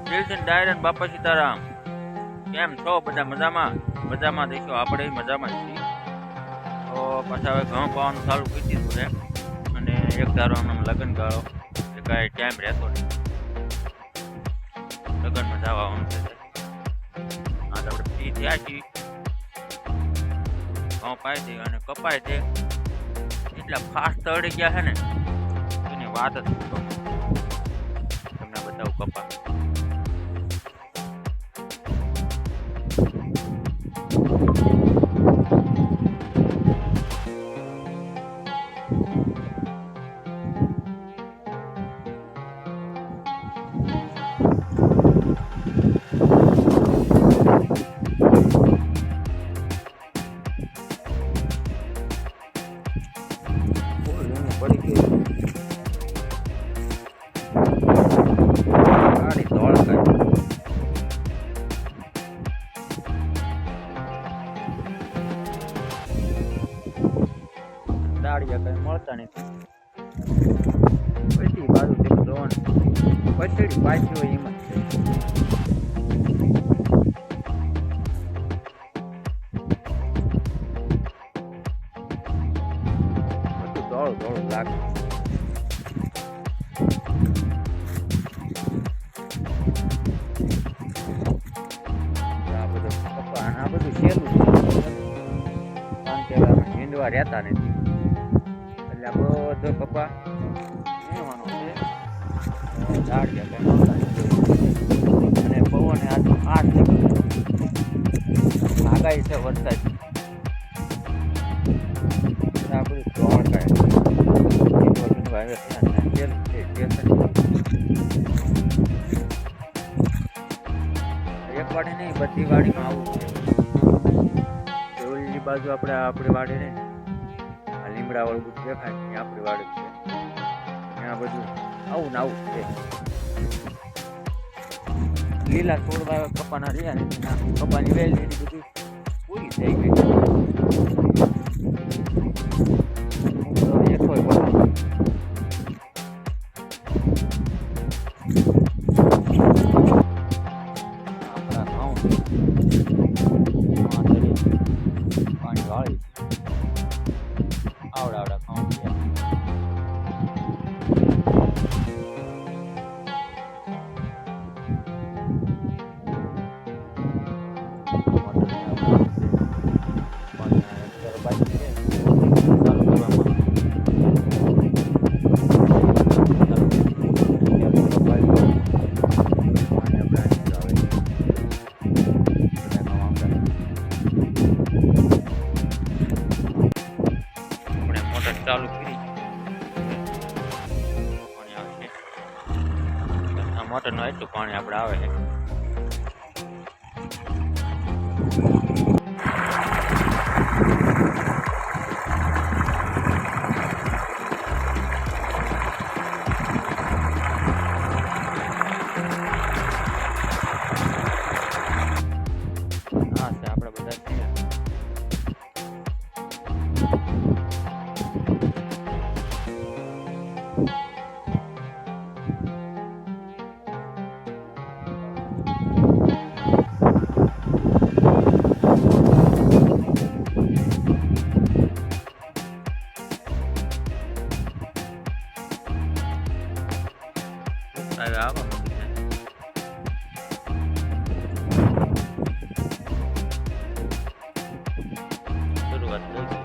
દિલથી ડાયરેક્ટ બાપા સીતારામ. કેમ છો બધા? મજામાં? મજામાં દેશો, આપણે મજામાં છીએ. તો પાછા હવે ઘઉં પાવાનું ચાલુ કરી દીધું છે અને એક ધારો આમ લગ્ન ગાળો એ કાંઈ ટાઈમ રહેતો નહીં. લગ્નમાં જવાનું છે. આજ આપણે ફ્રી થયા છીએ. ઘઉં પાઈ દઈએ અને કપાય છે એટલા ફાસ્ટ તળી ગયા છે ને એની વાત જ પૂછો. તમને બતાવું કપા. દાળિયા કઈ મળતા નથી. બધી બાજુ જોવાનું પછડી પાછી હોય એમ જ છે. બધું દોડું દોડું લાગે. આ બધું કપા આ બધું સહેલું છે કારણ કે હિંડવા રહેતા નથી. બધો કપા વીણવાનો છે. દાળિયા કઈ મળતા નથી અને પવન આઠ આગાહી છે વરસાદ. આ બધું ત્રણ કાંઈ એક વાડી નહીં બધી વાડીમાં આવું છે. દેવળની બાજુ આપણી વાડી નહીં લીમડા વાળું બધું દેખાય છે આપણી વાડી છે. ત્યાં બધું આવું ને આવું છે. લીલા છોડવા કપાના રહ્યા ને કપાની વેલ એની બધું પૂરી થઈ ગઈ. આપણા ઘઉં પાણી વાળી આવડા ઘઉં છે. ચાલુ કરી પાણી આવે છે. આ મોટરનું એટલું પાણી આપણે આવે છે. હા છે આપણે બધા છીએ. આવા શરૂઆત થઈ ગઈ.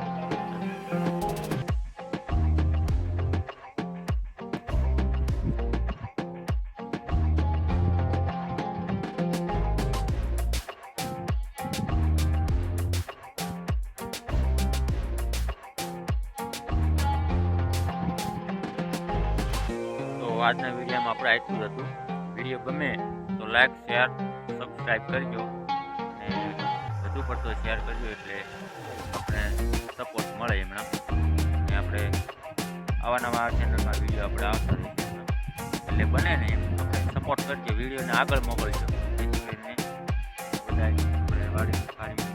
આજના વિડીયોમાં આપણે આટલું જ હતું. વિડીયો ગમે તો લાઈક શેર સબસ્ક્રાઈબ કરજો અને વધુ પડતો શેર કરજો એટલે આપણે સપોર્ટ મળે હમણાં. અને આપણે આવા નવા ચેનલમાં વિડીયો આપણે આવતા રહીશું એટલે બને ને એમ આપણે સપોર્ટ કરજો. વિડીયોને આગળ મોકલજો જેથી કરીને બધા આપણે વાડી